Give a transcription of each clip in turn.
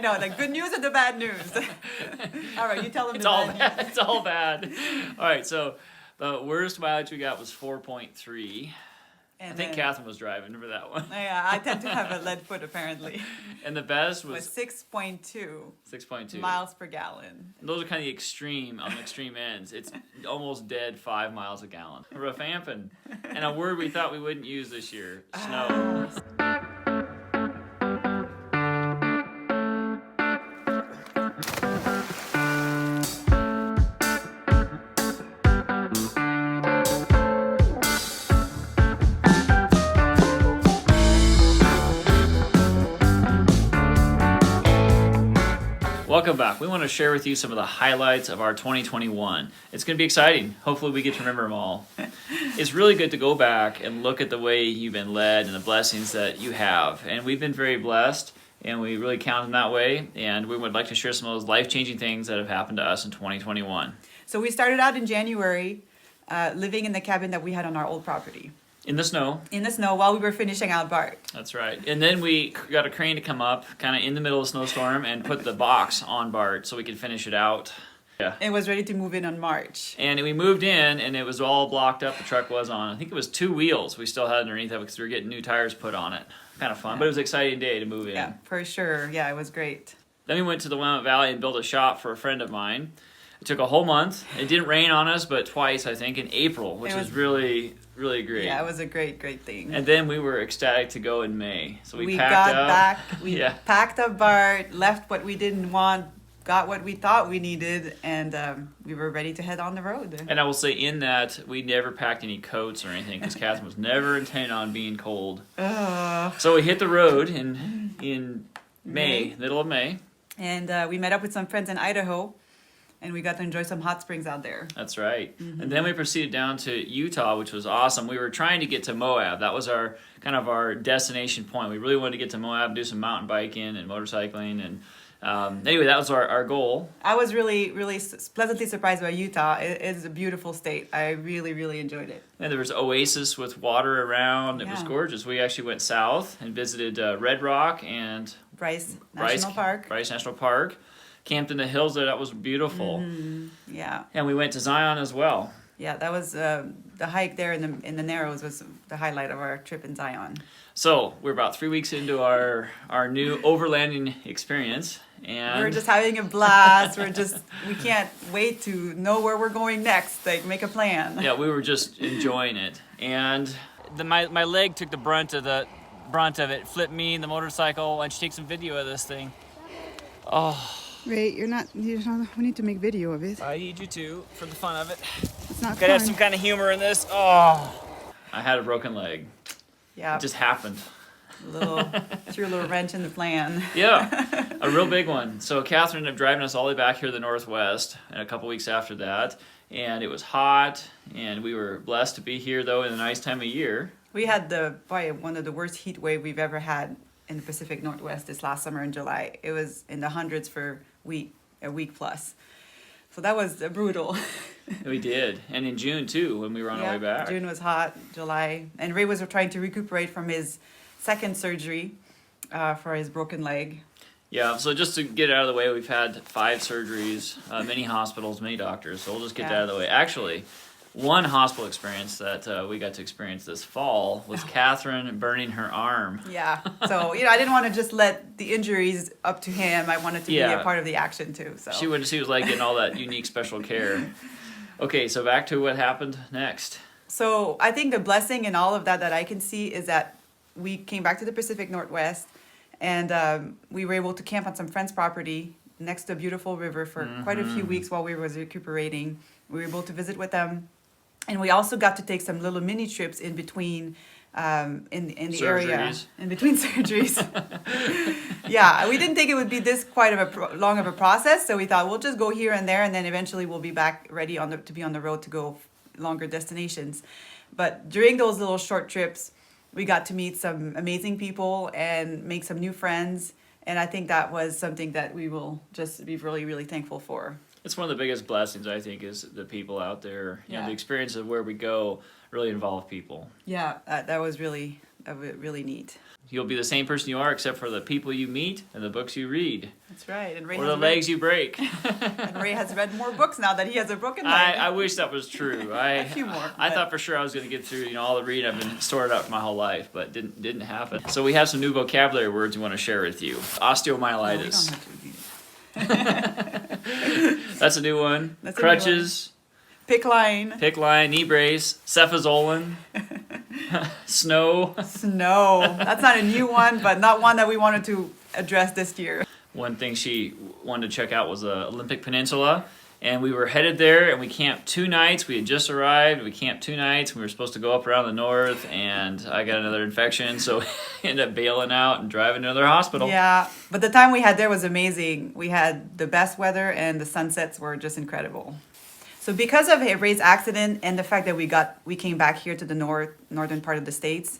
No, the good news or the bad news? All right, you tell them It's the all bad bad. news. It's all bad. All right, so the worst mileage we got was 4.3. I think Catherine was driving for that one. Yeah, I tend to have a lead foot apparently. And the best Was was 6.2 6.2. miles per gallon. Those are kind of the extreme, on the extreme ends. It's almost dead 5 miles a gallon. Revamping. And a word we thought we wouldn't use this year, snow. Welcome back. We want to share with you some of the highlights of our 2021. It's going to be exciting. Hopefully we get to remember them all. It's really good to go back and look at the way you've been led and the blessings that you have. And we've been very blessed, and we really count them that way. And we would like to share some of those life-changing things that have happened to us in 2021. So we started out in January living in the cabin that we had on our old property. In the snow. In the snow while we were finishing out Bart. That's right. And then we got a crane to come up kind of in the middle of the snowstorm and put the box on Bart so we could finish it out. Yeah. It was ready to move in on March. And we moved in and it was all blocked up. The truck was on, I think it was 2 wheels we still had underneath of it because we were getting new tires put on it. Kind of fun, but it was an exciting day to move in. Yeah, for sure. Yeah, it was great. Then we went to the Willamette Valley and built a shop for a friend of mine. It took a whole month. It didn't rain on us, but twice, I think, in April, which was really, really great. Yeah, it was a great thing. And then we were ecstatic to go in May. So we packed got up. back, we packed up Bart, left what we didn't want, got what we thought we needed, and we were ready to head on the road. And I will say in that, we never packed any coats or anything because Catherine was never intending on being cold. So we hit the road in May, middle of May. And we met up with some friends in Idaho. And we got to enjoy some hot springs out there. That's right. Mm-hmm. And then we proceeded down to Utah, which was awesome. We were trying to get to Moab. That was our kind of our destination point. We really wanted to get to Moab, do some mountain biking and motorcycling. And anyway, that was our goal. I was really pleasantly surprised by Utah. It is a beautiful state. I really enjoyed it. And there was oasis with water around. It was gorgeous. We actually went south and visited Red Rock and Bryce National Park. Camped in the hills there. That was beautiful. Yeah. And we went to Zion as well. Yeah, that was the hike there in the Narrows was the highlight of our trip in Zion. So we're about 3 weeks into our new overlanding experience, and we're just having a blast. We can't wait to know where we're going next. Like make a plan. Yeah, we were just enjoying it, and my leg took the brunt of it. Flipped me in the motorcycle. Why don't you take some video of this thing? Oh. Ray, we need to make video of it. I need you to, for the fun of it. It's not Gotta have some kind of humor in this. Oh. I had a broken leg. Yeah. It just happened. Threw a little wrench in the plan. Yeah, a real big one. So Catherine ended up driving us all the way back here to the Northwest, and a couple weeks after that. And it was hot, and we were blessed to be here, though, in a nice time of year. We had probably one of the worst heat wave we've ever had in the Pacific Northwest this last summer in July. It was in the hundreds for a week plus. So that was brutal. We did. And in June, too, when we were on our way back. June was hot, July. And Ray was trying to recuperate from his second surgery for his broken leg. Yeah, so just to get it out of the way, we've had 5 surgeries, many hospitals, many doctors. So we'll just get that out of the way. Actually, one hospital experience that we got to experience this fall was Catherine burning her arm. Yeah. So, I didn't want to just let the injuries up to him. I wanted to be a part of the action too. So she was like getting all that unique special care. Okay, so back to what happened next. So I think the blessing in all of that I can see is that we came back to the Pacific Northwest and we were able to camp on some friends' property next to a beautiful river for quite a few weeks while we were recuperating. We were able to visit with them. And we also got to take some little mini trips in between in the area. In between surgeries. Yeah, we didn't think it would be this quite of long of a process. So we thought we'll just go here and there. And then eventually we'll be back ready to be on the road to go longer destinations. But during those little short trips, we got to meet some amazing people and make some new friends. And I think that was something that we will just be really thankful for. It's one of the biggest blessings, I think, is the people out there. You know, the experience of where we go really involve people. Yeah, that was really neat. You'll be the same person you are except for the people you meet and the books you read. That's right. And Ray Or has the legs you break. and Ray has read more books now that he has a broken leg. I wish that was true. A few more. I but- thought for sure I was going to get through all the reading I've been stored up my whole life, but didn't happen. So we have some new vocabulary words we want to share with you. No, we Osteomyelitis. don't have to read it. That's a new one. That's a new one. Crutches, Pick line. pick line, knee brace, cefazolin, snow. Snow. That's not a new one, but not one that we wanted to address this year. One thing she wanted to check out was the Olympic Peninsula. And we were headed there, and we camped 2 nights. We had just arrived. We camped 2 nights. We were supposed to go up around the north, and I got another infection, so ended up bailing out and driving to another hospital. Yeah, but the time we had there was amazing. We had the best weather, and the sunsets were just incredible. So because of Ray's accident and the fact that we came back here to the northern part of the States,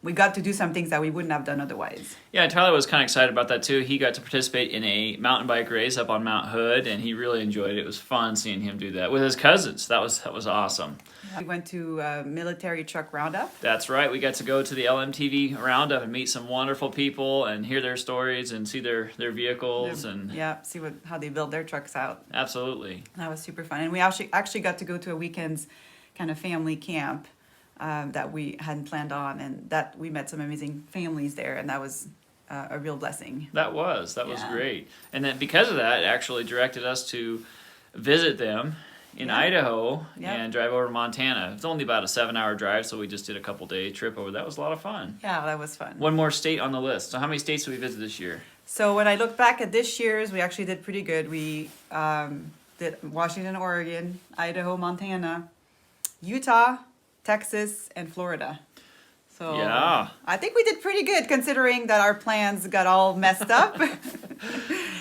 we got to do some things that we wouldn't have done otherwise. Yeah, Tyler was kind of excited about that too. He got to participate in a mountain bike race up on Mount Hood, and he really enjoyed it. It was fun seeing him do that with his cousins. That was awesome. We went to military truck roundup. That's right. We got to go to the LMTV roundup and meet some wonderful people and hear their stories and see their vehicles and Yeah, see how they build their trucks out. absolutely. That was super fun. And we actually got to go to a weekend's kind of family camp that we hadn't planned on, and that we met some amazing families there, and that was a real blessing. That was Yeah. great. And then because of that, it actually directed us to visit them in Yeah. Idaho Yeah. and drive over to Montana. It's only about a 7-hour drive, so we just did a couple-day trip over. That was a lot of fun. Yeah, that was fun. One more state on the list. So how many states did we visit this year? So when I look back at this year's, we actually did pretty good. We did Washington, Oregon, Idaho, Montana, Utah, Texas, and Florida. So Yeah. I think we did pretty good considering that our plans got all messed up.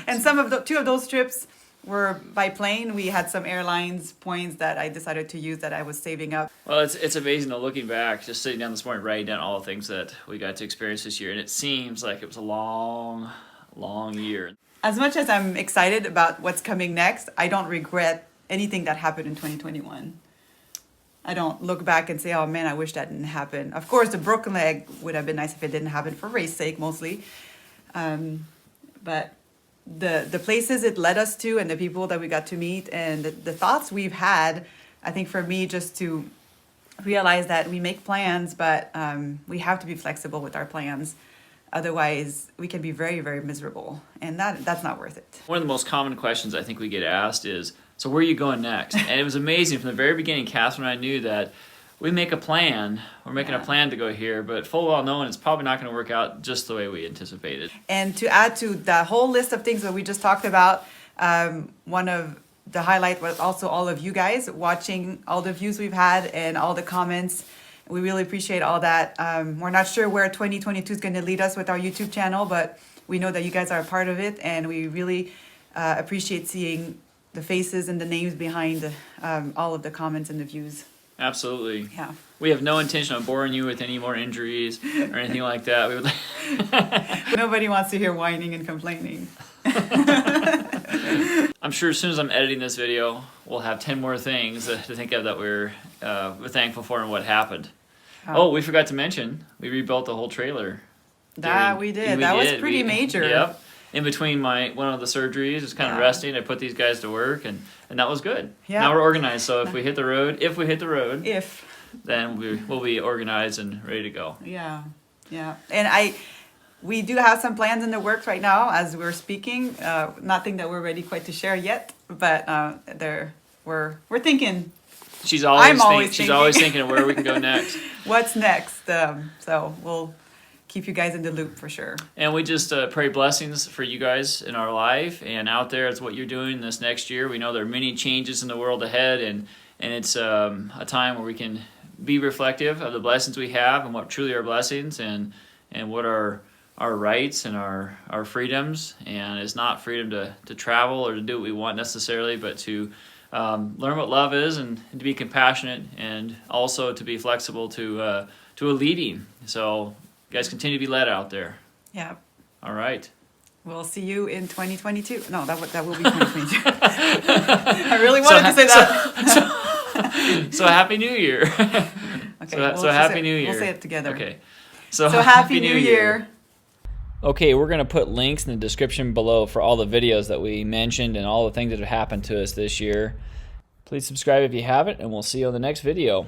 And two of those trips were by plane. We had some airlines points that I decided to use that I was saving up. Well, it's amazing though, looking back, just sitting down this morning, writing down all the things that we got to experience this year, and it seems like it was a long, long year. As much as I'm excited about what's coming next, I don't regret anything that happened in 2021. I don't look back and say, oh man, I wish that didn't happen. Of course, the broken leg would have been nice if it didn't happen for Ray's sake mostly. But the places it led us to and the people that we got to meet and the thoughts we've had, I think for me, just to realize that we make plans, but we have to be flexible with our plans. Otherwise, we can be very, very miserable, and that's not worth it. One of the most common questions I think we get asked is, so where are you going next? And it was amazing from the very beginning, Catherine and I knew that we make a plan, we're making a plan to go here, but full well knowing it's probably not going to work out just the way we anticipated. And to add to the whole list of things that we just talked about, one of the highlight was also all of you guys watching all the views we've had and all the comments. We really appreciate all that. We're not sure where 2022 is going to lead us with our YouTube channel, but we know that you guys are a part of it, and we really appreciate seeing the faces and the names behind all of the comments and the views. Absolutely. Yeah. We have no intention of boring you with any more injuries or anything like that. We would Nobody wants to hear whining and complaining. I'm sure as soon as I'm editing this video, we'll have 10 more things to think of that we're thankful for and what happened. Oh, we forgot to mention, we rebuilt the whole trailer. We did. That was pretty major. Yep. In between one of the surgeries, it's kind of resting. I put these guys to work, and that was good. Yeah. Now we're organized. So if we hit the road, then we'll be organized and ready to go. Yeah. And we do have some plans in the works right now as we're speaking. Nothing that we're ready quite to share yet, but we're thinking. She's always thinking. always thinking of where we can go next. What's next? So we'll keep you guys in the loop for sure. And we just pray blessings for you guys in our life and out there. It's what you're doing this next year. We know there are many changes in the world ahead, and it's a time where we can be reflective of the blessings we have and what truly are blessings and what are our rights and our freedoms. And it's not freedom to travel or to do what we want necessarily, but to learn what love is and to be compassionate and also to be flexible to a leading. So you guys continue to be led out there. Yeah. All right. We'll see you in 2022. No, that will be 2022. I really wanted to say that. So Happy New Year. Okay. So Happy New Year. We'll say it together. Okay. So Happy New Year. Okay, we're going to put links in the description below for all the videos that we mentioned and all the things that have happened to us this year. Please subscribe if you haven't, and we'll see you on the next video.